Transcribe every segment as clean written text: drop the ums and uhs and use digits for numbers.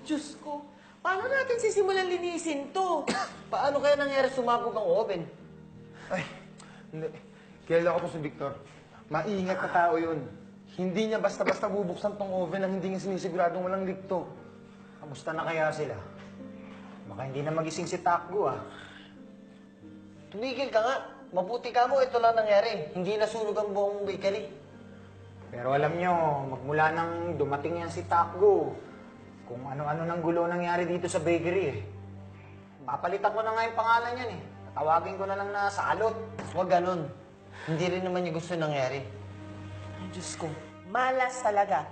Diyos ko, paano natin sisimulan linisin to? Paano kaya nangyari sumabog ang oven? Ay, hindi. Kilala ko to si Victor. Maingat na tao yun. Hindi niya basta-basta bubuksan tong oven nang hindi niya sinisiguradong walang ligto. Kamusta na kaya sila? Baka hindi na magising si Takbo, ah. Tumigil ka nga. Mabuti ka mo, ito lang nangyari. Hindi nasunog ang buong bakery. Pero alam nyo, magmula nang dumating yan si Takbo, kung ano-ano ng gulo nangyari dito sa bakery, eh. Papalitan ko na nga yung pangalan yan, eh. Tawagin ko na lang na Salot. Huwag ganun. Hindi rin naman niya gusto nangyari. Ay, Diyos ko, malas talaga.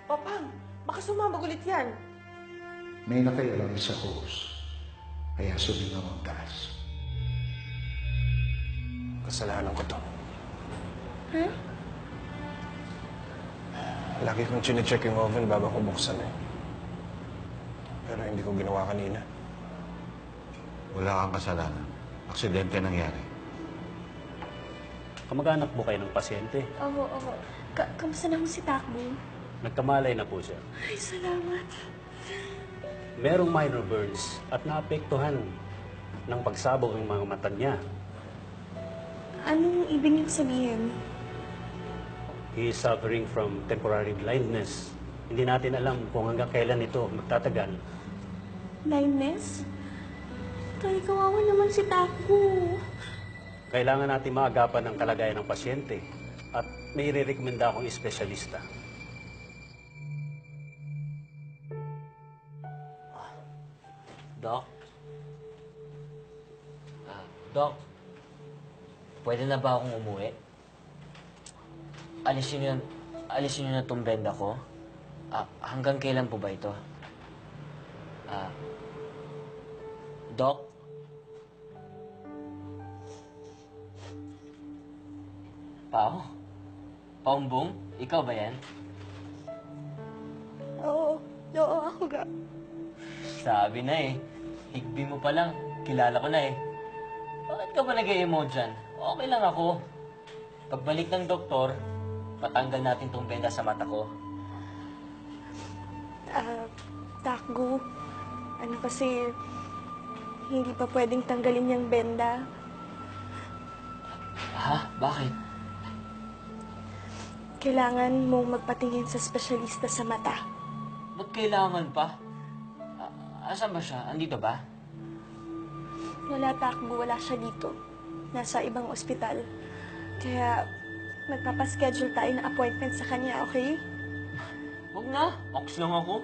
Papang, baka sumabog ulit yan. May nakaialam sa hose, kaya sumingaw ang gas. Kasalanan ko to. Lagi kong chine-check yung oven bago ko buksan eh. Pero hindi ko ginawa kanina. Wala kang kasalanan. Aksidente nangyari. Kamag-anak mo kayo ng pasyente. Oo. Kamusta naman si Takbo? Nagkamalay na po siya. Ay, salamat. Merong minor burns at naapektuhan ng pagsabog ang mga mata niya. Anong ibig niyong sabihin? He is suffering from temporary blindness. Hindi natin alam kung hanggang kailan ito magtatagal. Blindness? Tay, kawawa naman si Takbo. Kailangan natin maagapan ang kalagayan ng pasyente at may irerekomenda akong espesyalista. Doc? Doc? Pwede na ba akong umuwi? Alisin niyo na itong benda ko. Hanggang kailan po ba ito? Doc? Pao? Paumbong? Ikaw ba yan? Oo, ako ga. Sabi na eh. Higbi mo pa lang. Kilala ko na eh. Bakit ka ba nag-e-emo dyan? Okay lang ako. Pagbalik ng doktor, patanggal natin tong benda sa mata ko. Takbo. Ano kasi, hindi pa pwedeng tanggalin yung benda. Ha? Bakit? Kailangan mong magpatingin sa espesyalista sa mata. Ba't kailangan pa? Asan ba siya? Andito ba? Wala, Takbo. Wala siya dito. Nasa ibang ospital. Kaya, magpapaschedule tayo ng appointment sa kanya, okay? Huwag na. Ox lang ako.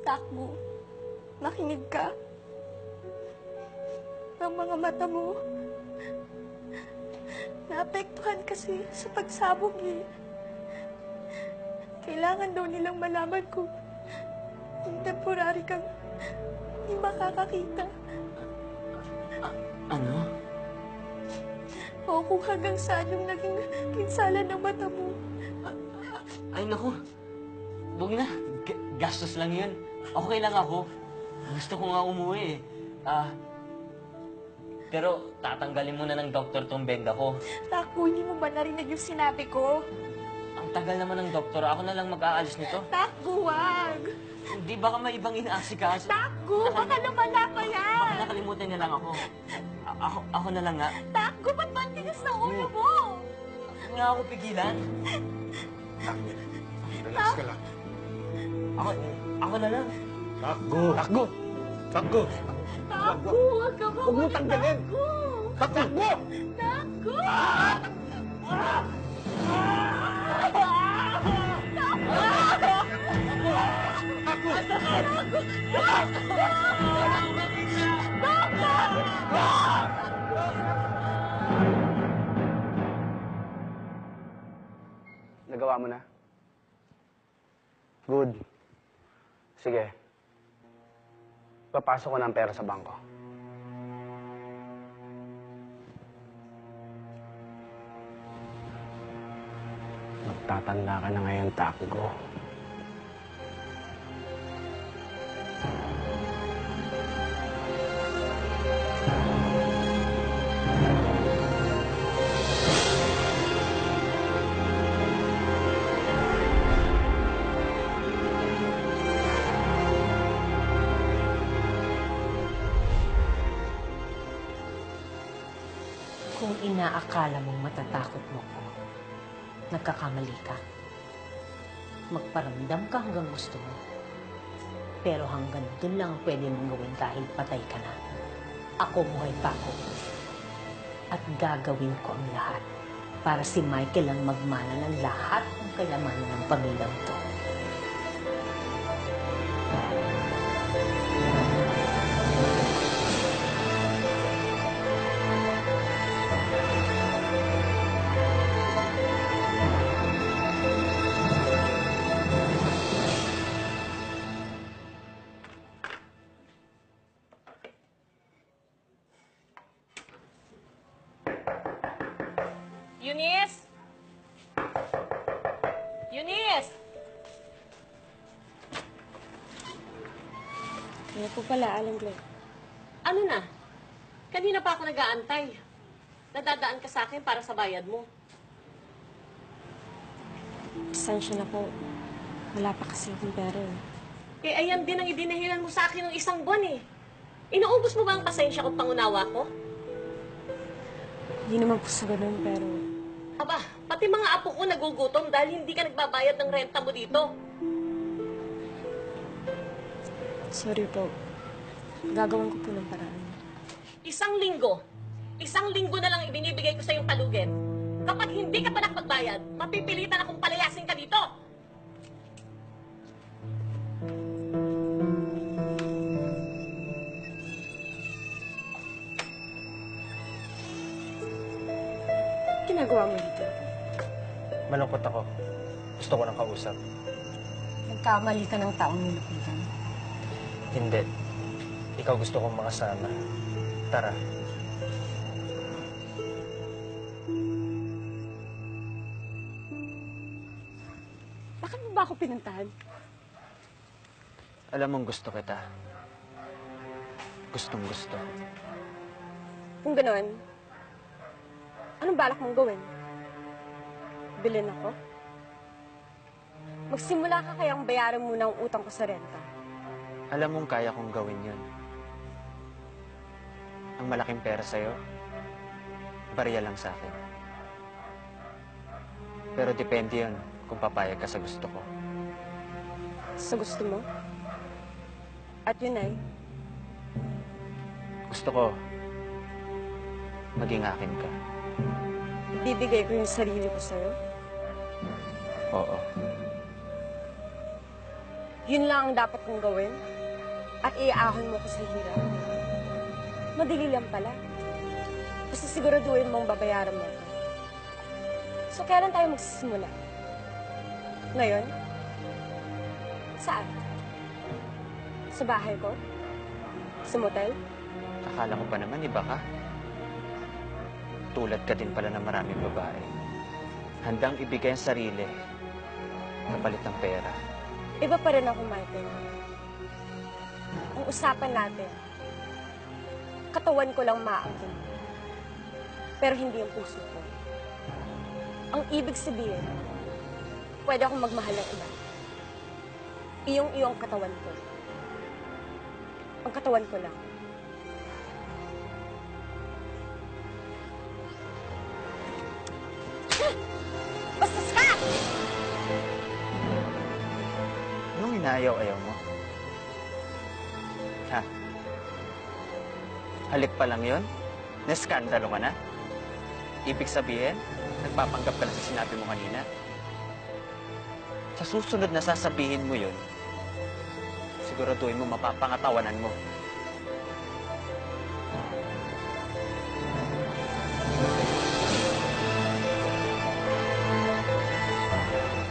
Takbo, makinig ka. Ang mga mata mo, naapektuhan kasi sa pagsabog eh. Kailangan daw nilang malaman kung temporary kang hindi makakakita. Ano? O kung hanggang saan yung naging pinsala ng mata mo. Ay, naku. Huwag na. Gastos lang yun. Okay lang ako. Gusto ko nga umuwi eh. Pero tatanggalin muna ng doktor tong benda ko. Takbo, hindi mo ba narinig yung sinabi ko? Ang tagal naman ng doktor. Ako na lang mag-aalis nito. Takbo, wag! Hindi baka may ibang inaasikaso. Takbo, baka lumala pa yan! Baka nakalimutan niya lang ako. Ako na lang nga. Takbo, ba't ba ang tigas na ulo mo? Huwag nga ako pigilan. Relax ka lang. Ako na lang. Takbo! Takbo! Takbo! Takbo, wag ka Huwag mo tanggalin! Takbo! Takbo! Nagawa mo na? Good. Sige. Papasok ko ng pera sa bangko. Magtatanda ka na ngayon, Takbo. inaakala mong matatakot mo ko, nagkakamali ka. Magparamdam ka hanggang gusto mo. Pero hanggang dun lang ang pwede mong gawin dahil patay ka na. Ako buhay pa ako. At gagawin ko ang lahat para si Michael ang magmana ng lahat ng kayamanan ng pamilyang to. Eunice! Eunice! Ano po pala, Alan Glenn? Ano na? Kanina pa ako nag-aantay. Nadadaan ka sa akin para sa bayad mo. Pasensya na po. Wala pa kasi akong pera eh. Eh, ayan din ang idinahilan mo sa akin ng isang buwan eh. Inuubos mo ba ang pasensya ko at pangunawa ko? Hindi naman po sa ganun, pero... Aba, pati mga apo ko nagugutom dahil hindi ka nagbabayad ng renta mo dito. Sorry po. Gagawin ko po ng paraan. Isang linggo na lang ibinibigay ko sa yung palugit. Kapag hindi ka pa nakapagbayad, mapipilitan akong palayasin ka dito. Ginagawa mo dito? Malungkot ako. Gusto ko ng kausap. Nagkamali ka ng taong nilupitan. Hindi. Ikaw gusto kong makasama. Tara. Bakit mo ba ako pinuntahan? Alam mong gusto kita. Gustong gusto. Kung gano'n, anong balak mong gawin? Bilhin ako? Magsimula ka kayang bayaran muna ang utang ko sa renta. Alam mong kaya kong gawin yun. Ang malaking pera sa'yo, barya lang sa akin. Pero depende yun kung papayag ka sa gusto ko. Sa gusto mo? At yun ay, Gusto ko, maging akin ka. ibibigay ko yung sarili ko sa'yo. Oo. Yun lang ang dapat kong gawin. At iaahon mo ko sa hirap. Madali lang pala. Basta siguraduhin mong babayaran mo ako. So, kailan tayo magsisimula? Ngayon? Saan? Sa bahay ko? Sa motel? Akala ko pa naman, iba ka. Tulad ka din pala ng maraming babae. Handang ibigay ang sarili kapalit ng pera. Iba pa rin ako, Michael. Ang usapan natin, katawan ko lang maangkin. Pero hindi ang puso ko. Ang ibig sabihin, pwede akong magmahal ng iba. Iyong katawan ko. Ang katawan ko lang. Bastos ka! Anong inaayaw-ayaw mo? Ha? Halik pa lang yun? Neskandalo ka na? Ibig sabihin, nagpapanggap ka na sa sinabi mo kanina? Sa susunod na sasabihin mo yun, siguraduhin mo mapapangatawanan mo.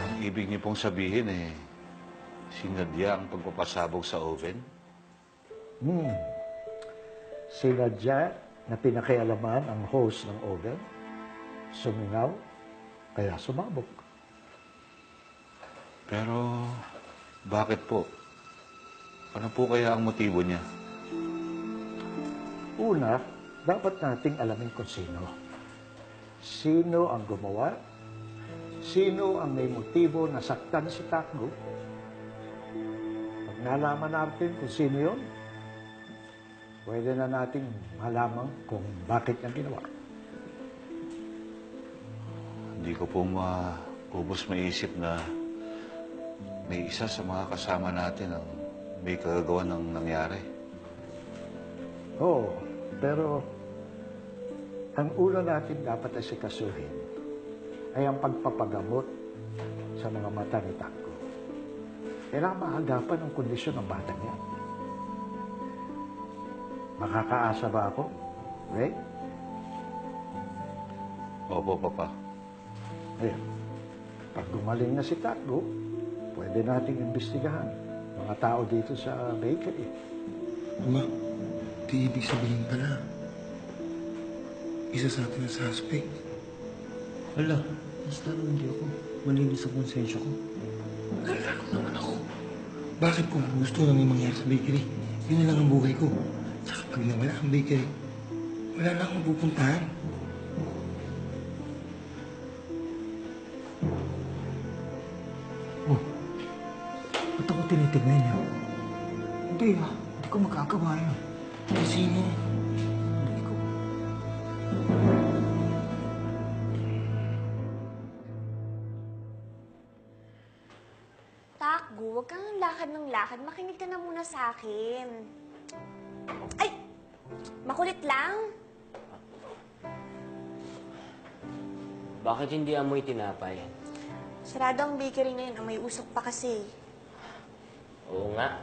Ang ibig niyo pong sabihin sinadya ang pagpapasabog sa oven? Sinadya na pinakialaman ang host ng oven, sumingaw, kaya sumabog. Pero, bakit po? Ano po kaya ang motibo niya? Una, dapat nating alamin kung sino. Sino ang gumawa? Sino ang may motibo na saktan si Takgo? Pag nalaman natin kung sino yon, pwede na nating malaman kung bakit niya ginawa. Hindi ko po maubos maisip na may isa sa mga kasama natin ang may kagagawa ng nangyari. Oo, pero ang una natin dapat asikasuhin ay ang pagpapagamot sa mga mata ni Takgo. Kailangan maagapan ang kondisyon ng batang yan. Makakaasa ba ako? Ray? Opo, Papa. Ayun. Pag gumaling na si Takgo, pwede nating imbestigahan mga tao dito sa bakery. Ama, di ibig sabihin pala, isa sa atin ang suspect. Hala, basta hindi ako malinis sa konsensya ko. Nalala naman ako. Bakit kung gusto na may mangyari sa bakery, yun na lang ang buhay ko. Saka pag nawala ang bakery, wala na akong pupuntahan. Oh, ba't ako tinitignan niya? Hindi hindi ko magagawa yun. Sino? Hindi ko. Takgo, huwag kang lakad ng lakad. Makinig ka na muna sa akin. Ay! Makulit lang. Bakit hindi amoy tinapay? Sarado ang bakery na yun. May usok pa kasi. Oo nga.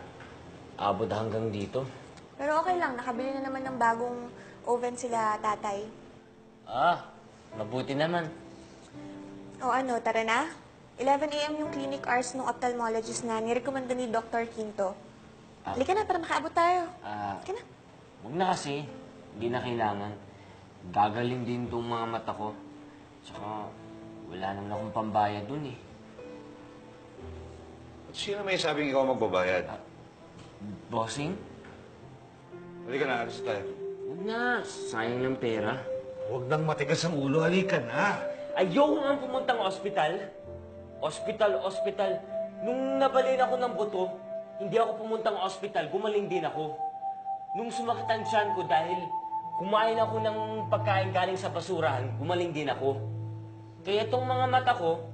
Abot hanggang dito. Pero okay lang. Nakabili na naman ng bagong oven sila tatay. Mabuti naman. O ano, tara na? 11 a.m. yung clinic hours ng ophthalmologist na nirekomenda ni Dr. Quinto. Halika na para makaabot tayo. Halika na. Huwag na kasi. Hindi na kailangan. Gagaling din itong mga mata ko. Tsaka, wala naman akong pambayad dun eh. At sino may sabing ikaw magbabayad? Bossing? Halika na, alis tayo. Huwag na. Sayang ng pera. Huwag nang matigas ang ulo, halika na. Ayoko nga pumuntang ospital. Ospital. Nung nabalin ako ng buto, hindi ako pumuntang ospital, gumaling din ako. Nung sumakit ang tiyan ko dahil kumain ako ng pagkain galing sa basurahan, gumaling din ako. Kaya itong mga mata ko,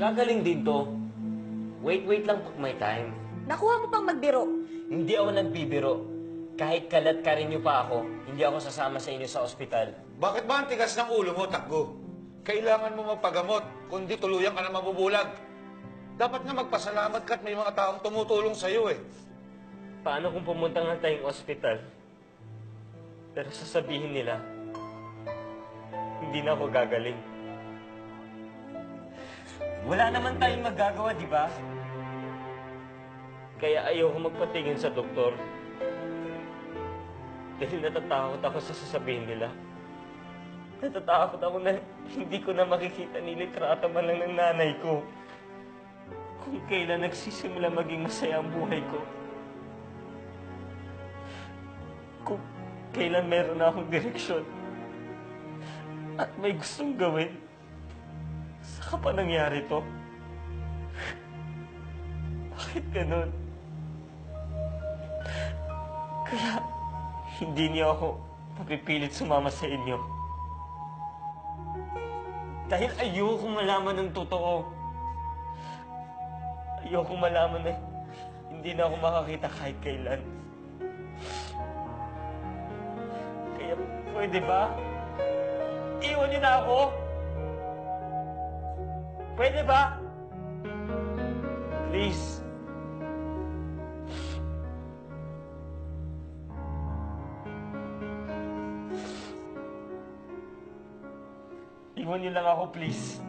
gagaling din to. Wait lang pag may time. Nakuha mo pang magbiro. Hindi ako nagbibiro. Kahit kalat ka rin niyo pa ako, hindi ako sasama sa inyo sa ospital. Bakit ba ang tigas ng ulo mo, Takgo? Kailangan mo magpagamot, kundi tuluyan ka na mabubulag. Dapat nga magpasalamat ka at may mga taong tumutulong sa'yo eh. Paano kung pumunta nga tayong ospital? Pero sasabihin nila, hindi na ako gagaling. Wala naman tayong magagawa, di ba? Kaya ayoko magpatingin sa doktor. Dahil natatakot ako sa sasabihin nila. Natatakot ako na hindi ko na makikita ni litrato man lang ng nanay ko. Kung kailan nagsisimula maging masaya ang buhay ko. Kung kailan meron na akong direksyon. At may gustong gawin. Saka pa nangyari to? Bakit ganun? Kaya hindi niyo ako mapipilit sumama sa inyo. Dahil ayokong malaman ng totoo. Ayokong malaman na hindi na ako makakita kahit kailan. Kaya pwede ba? Iwan niyo na ako? Pwede ba? Please. Iwan niyo lang ako, please.